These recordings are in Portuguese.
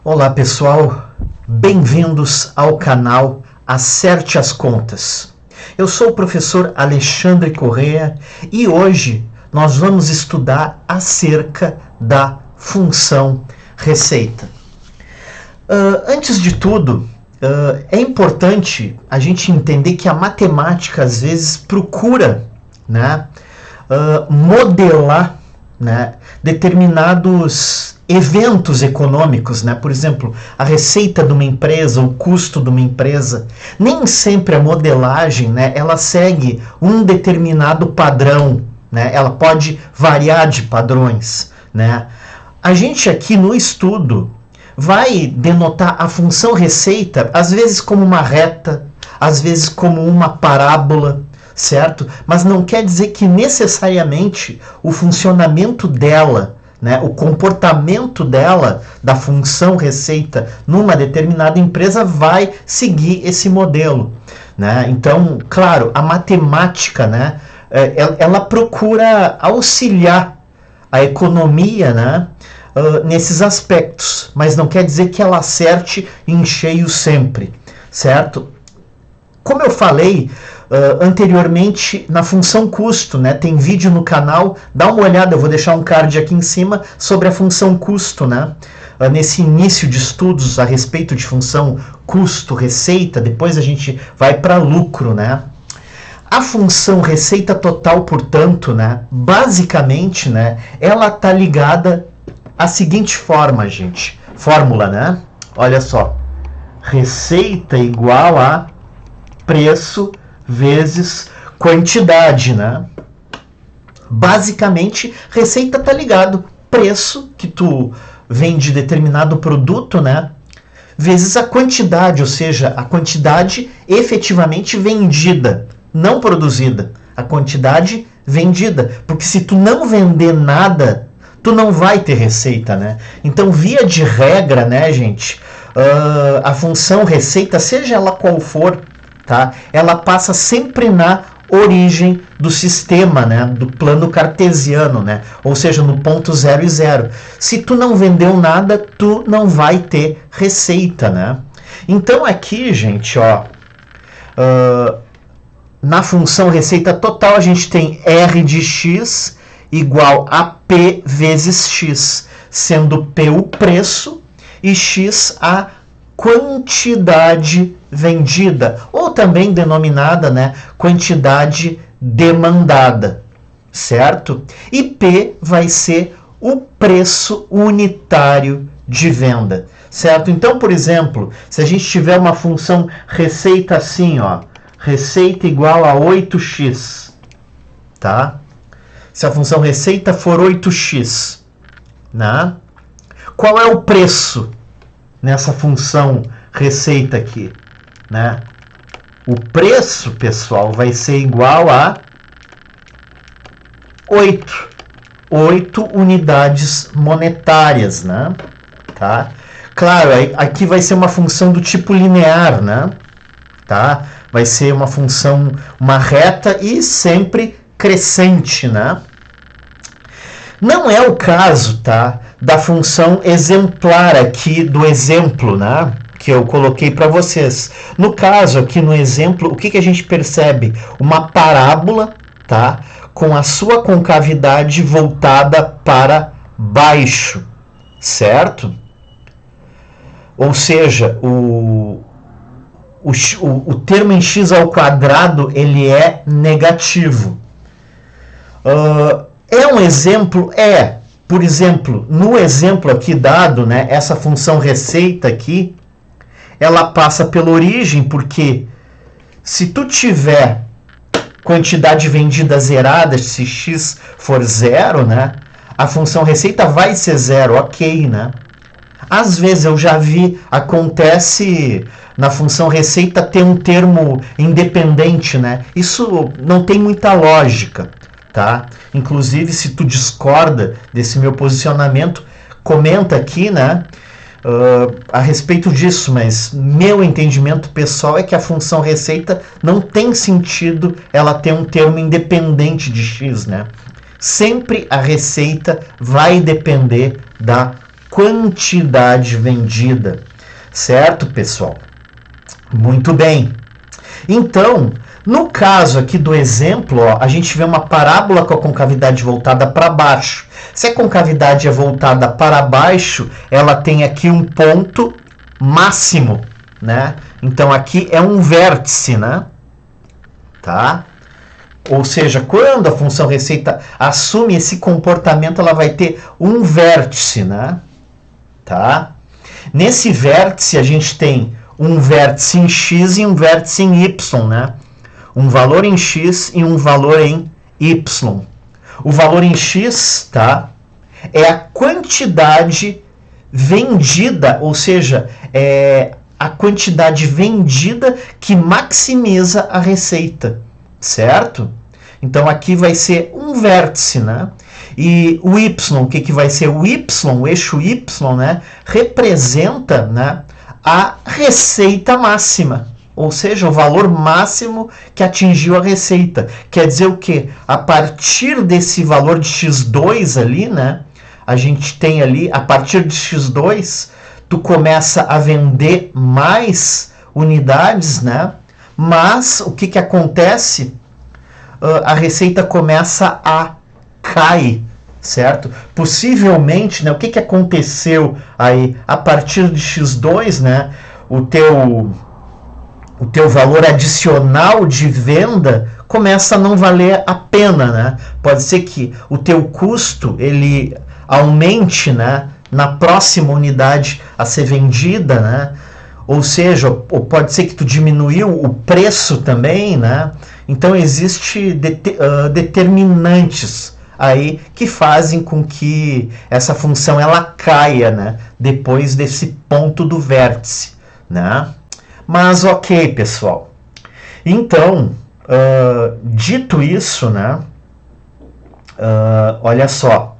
Olá pessoal, bem-vindos ao canal Acerte as Contas. Eu sou o professor Alexandre Correa e hoje nós vamos estudar acerca da função receita. Antes de tudo, é importante a gente entender que a matemática às vezes procura, modelar, determinados eventos econômicos, por exemplo, a receita de uma empresa, o custo de uma empresa. Nem sempre a modelagem, ela segue um determinado padrão, ela pode variar de padrões, A gente aqui no estudo vai denotar a função receita, às vezes como uma reta, às vezes como uma parábola, certo? Mas não quer dizer que necessariamente o funcionamento dela, o comportamento dela, da função receita numa determinada empresa vai seguir esse modelo, Então, claro, a matemática, ela procura auxiliar a economia, nesses aspectos, mas não quer dizer que ela acerte em cheio sempre, certo? Como eu falei anteriormente, na função custo, tem vídeo no canal, dá uma olhada, eu vou deixar um card aqui em cima sobre a função custo, nesse início de estudos a respeito de função custo, receita, depois a gente vai para lucro, A função receita total, portanto, basicamente, ela está ligada à seguinte forma, gente, fórmula, olha só, receita igual a preço vezes quantidade, Basicamente, receita está ligado preço que tu vende determinado produto, vezes a quantidade, ou seja, a quantidade efetivamente vendida, não produzida, a quantidade vendida, porque se tu não vender nada, tu não vai ter receita, Então, via de regra, gente, a função receita, seja ela qual for, ela passa sempre na origem do sistema, do plano cartesiano, ou seja, no ponto 0 e 0. Se tu não vendeu nada, tu não vai ter receita, Então aqui, gente, na função receita total, a gente tem R de X igual a P vezes X, sendo P o preço e X a quantidade vendida, ou também denominada, quantidade demandada, certo? E P vai ser o preço unitário de venda, certo? Então, por exemplo, se a gente tiver uma função receita assim, receita igual a 8x, Se a função receita for 8x, Qual é o preço nessa função receita aqui, O preço, pessoal, vai ser igual a 8 unidades monetárias, Claro, aqui vai ser uma função do tipo linear, Vai ser uma função, uma reta e sempre crescente, Não é o caso, da função exemplar aqui do exemplo, que eu coloquei para vocês. No caso, aqui no exemplo, o que a gente percebe? Uma parábola, com a sua concavidade voltada para baixo, certo? Ou seja, o termo em x ao quadrado, ele é negativo. É um exemplo? Por exemplo, no exemplo aqui dado, essa função receita aqui, ela passa pela origem, porque se tu tiver quantidade vendida zerada, se x for zero, a função receita vai ser zero, ok, Às vezes eu já vi, acontece na função receita ter um termo independente, Isso não tem muita lógica, Inclusive, se tu discorda desse meu posicionamento, comenta aqui, a respeito disso, mas meu entendimento pessoal é que a função receita não tem sentido ela ter um termo independente de x, Sempre a receita vai depender da quantidade vendida. Certo, pessoal? Muito bem. Então, no caso aqui do exemplo, ó, a gente vê uma parábola com a concavidade voltada para baixo. Se a concavidade é voltada para baixo, ela tem aqui um ponto máximo, né? Então aqui é um vértice, né? Tá? Ou seja, quando a função receita assume esse comportamento, ela vai ter um vértice, né? Tá? Nesse vértice a gente tem um vértice em x e um vértice em y, né? Um valor em x e um valor em y. O valor em x, tá? É a quantidade vendida, ou seja, é a quantidade vendida que maximiza a receita, certo? Então aqui vai ser um vértice, né? E o y, o que vai ser? O y, o eixo y, né? Representa, né, a receita máxima. Ou seja, o valor máximo que atingiu a receita. Quer dizer o quê? A partir desse valor de x2 ali, né? A gente tem ali, a partir de x2, tu começa a vender mais unidades, né? Mas o que acontece? A receita começa a cair, certo? Possivelmente, né? O que aconteceu aí? A partir de x2, né? O teu valor adicional de venda começa a não valer a pena, né? Pode ser que o teu custo ele aumente, né, na próxima unidade a ser vendida, né? Ou seja, ou pode ser que tu diminuiu o preço também, né? Então existe determinantes aí que fazem com que essa função ela caia, né, depois desse ponto do vértice, né? Mas ok, pessoal. Então, dito isso, né? Olha só.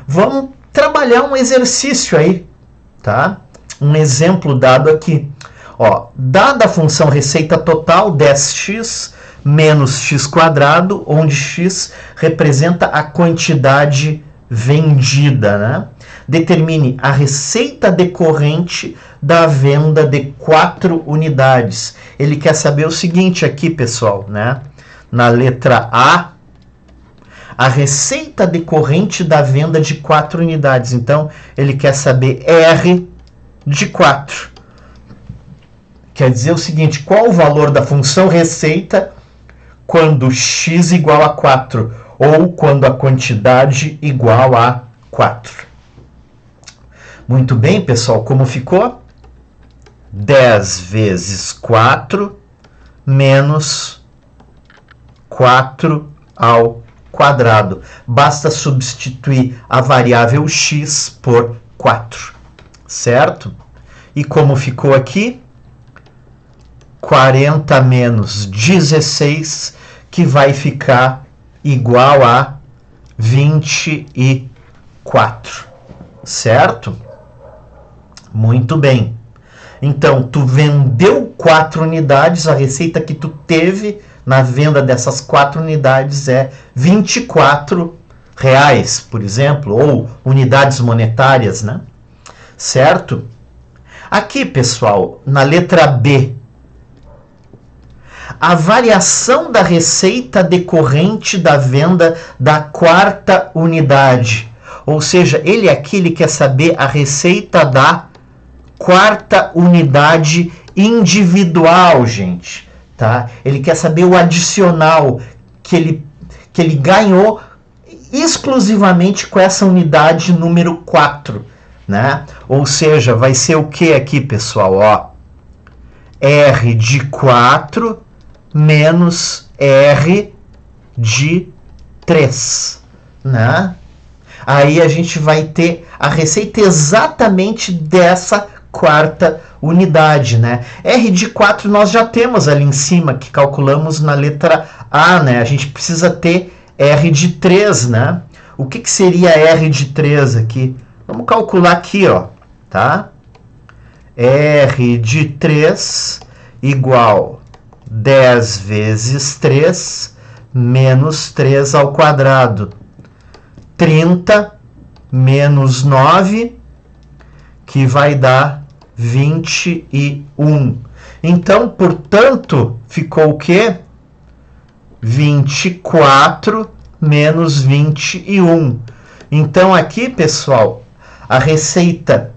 Vamos trabalhar um exercício aí, tá? Um exemplo dado aqui. Ó, dada a função receita total 10x menos x², onde x representa a quantidade vendida, né? Determine a receita decorrente da venda de 4 unidades. Ele quer saber o seguinte aqui, pessoal, né? Na letra A receita decorrente da venda de 4 unidades. Então, ele quer saber R de 4. Quer dizer o seguinte, qual o valor da função receita quando x igual a 4 ou quando a quantidade igual a 4. Muito bem, pessoal, como ficou? 10 vezes 4 menos 4 ao quadrado. Basta substituir a variável x por 4, certo? E como ficou aqui? 40 menos 16, que vai ficar igual a 24, certo? Muito bem. Então, tu vendeu 4 unidades, a receita que tu teve na venda dessas 4 unidades é R$24, por exemplo, ou unidades monetárias, né? Certo? Aqui, pessoal, na letra B, a variação da receita decorrente da venda da 4ª unidade. Ou seja, ele quer saber a receita da 4ª unidade individual, gente. Tá? Ele quer saber o adicional que ele ganhou exclusivamente com essa unidade número 4. Né? Ou seja, vai ser o que aqui, pessoal? Ó, R de 4 menos R de 3. Né? Aí a gente vai ter a receita exatamente dessa 4ª unidade, né? R de 4 nós já temos ali em cima, que calculamos na letra A, né? A gente precisa ter R de 3, né? O que seria R de 3 aqui? Vamos calcular aqui, ó, tá? R de 3 igual 10 vezes 3 menos 3 ao quadrado. 30 menos 9, que vai dar 21. Então, portanto, ficou o quê? 24 menos 21. Então, aqui, pessoal, a receita,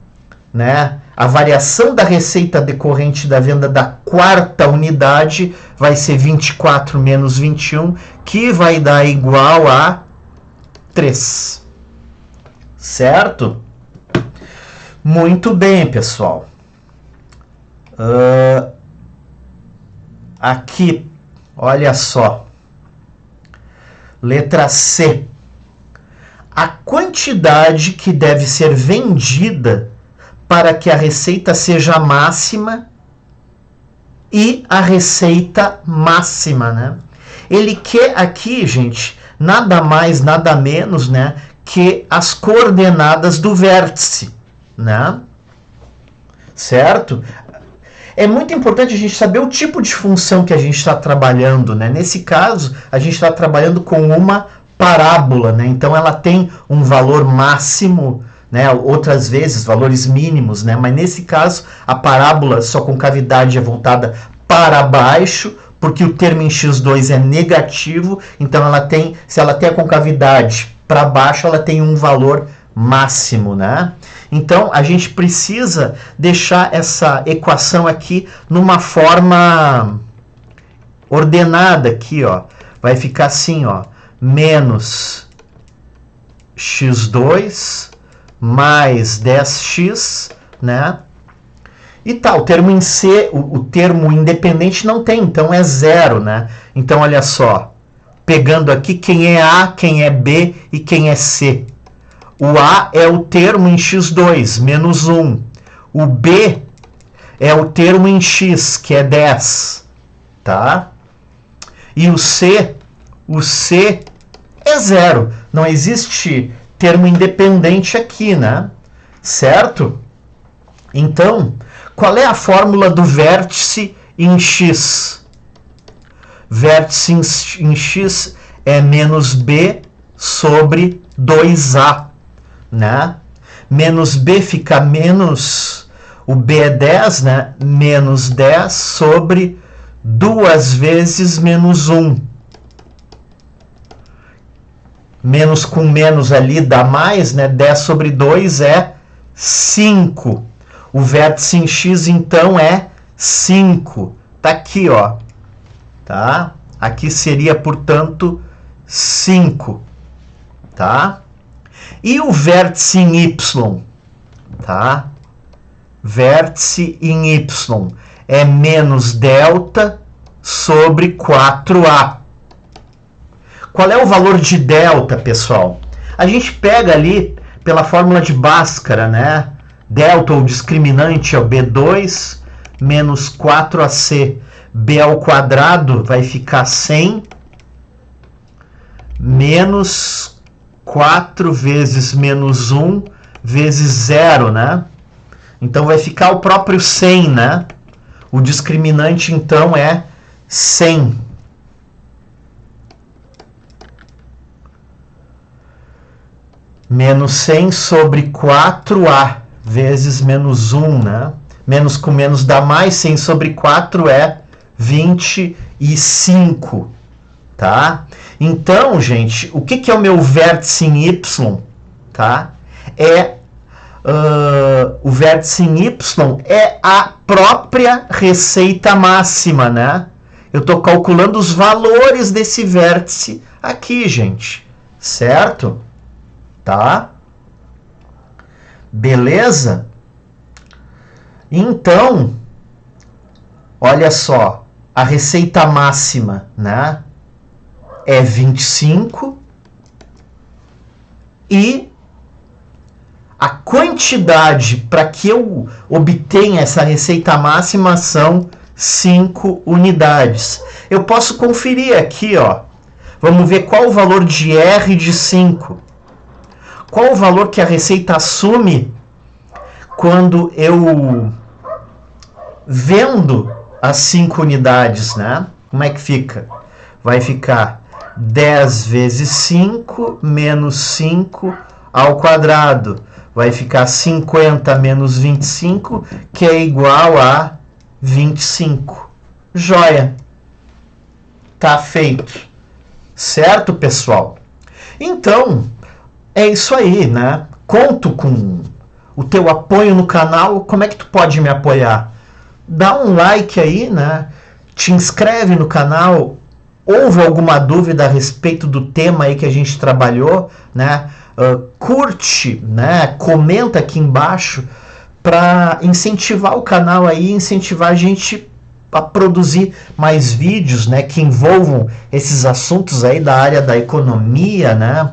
né? A variação da receita decorrente da venda da quarta unidade vai ser 24 menos 21, que vai dar igual a 3. Certo? Muito bem, pessoal. Aqui, olha só. Letra C. A quantidade que deve ser vendida para que a receita seja máxima e a receita máxima, né? Ele quer aqui, gente, nada mais, nada menos, né, que as coordenadas do vértice, né? Certo? É muito importante a gente saber o tipo de função que a gente está trabalhando, né? Nesse caso, a gente está trabalhando com uma parábola, né? Então ela tem um valor máximo, né? Outras vezes valores mínimos, né? Mas nesse caso a parábola sua concavidade é voltada para baixo, porque o termo em x2 é negativo, então ela tem, se ela tem a concavidade para baixo, ela tem um valor máximo, né? Então a gente precisa deixar essa equação aqui numa forma ordenada aqui, ó. Vai ficar assim, ó, menos x2 mais 10x, né? E tal, o termo em C, o termo independente não tem, então é zero, né? Então olha só, pegando aqui quem é A, quem é B e quem é C. O A é o termo em x2, menos 1. O B é o termo em x, que é 10, tá? E o C é zero. Não existe termo independente aqui, né? Certo? Então, qual é a fórmula do vértice em x? Vértice em x é menos b sobre 2a, né? Menos b fica menos, o b é 10, né? Menos 10 sobre 2 vezes menos 1. Menos com menos ali dá mais, né? 10 sobre 2 é 5. O vértice em x, então, é 5. Tá aqui, ó. Tá? Aqui seria, portanto, 5. Tá? E o vértice em y? Tá? Vértice em y é menos delta sobre 4a. Qual é o valor de delta, pessoal? A gente pega ali pela fórmula de Bhaskara, né? Delta, ou discriminante, é o B2 menos 4AC. B ao quadrado vai ficar 100 menos 4 vezes menos 1 vezes 0, né? Então vai ficar o próprio 100, né? O discriminante, então, é 100. Menos 100 sobre 4A vezes menos 1, né? Menos com menos dá mais, 100 sobre 4 é 25, tá? Então, gente, o que é o meu vértice em y, tá? O vértice em y é a própria receita máxima, né? Eu estou calculando os valores desse vértice aqui, gente, certo? Tá? Beleza? Então, olha só, a receita máxima, né, é 25 e a quantidade para que eu obtenha essa receita máxima são 5 unidades. Eu posso conferir aqui, ó. Vamos ver qual o valor de R de 5. Qual o valor que a receita assume quando eu vendo as 5 unidades, né? Como é que fica? Vai ficar 10 vezes 5 menos 5 ao quadrado vai ficar 50 menos 25, que é igual a 25. Joia! Tá feito. Certo, pessoal? Então, é isso aí, né? Conto com o teu apoio no canal. Como é que tu pode me apoiar? Dá um like aí, né? Te inscreve no canal. Houve alguma dúvida a respeito do tema aí que a gente trabalhou, né? Curte, né? Comenta aqui embaixo para incentivar o canal aí, incentivar a gente a produzir mais vídeos, né? Que envolvam esses assuntos aí da área da economia, né?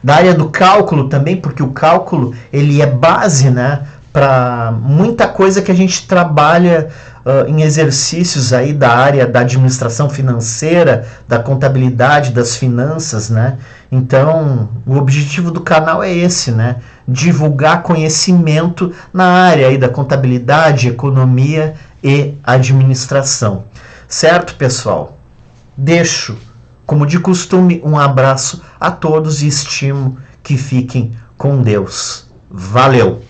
Da área do cálculo também, porque o cálculo ele é base, né? Para muita coisa que a gente trabalha em exercícios aí da área da administração financeira, da contabilidade, das finanças, né? Então, o objetivo do canal é esse, né? Divulgar conhecimento na área aí da contabilidade, economia e administração. Certo, pessoal? Deixo, como de costume, um abraço a todos e estimo que fiquem com Deus. Valeu!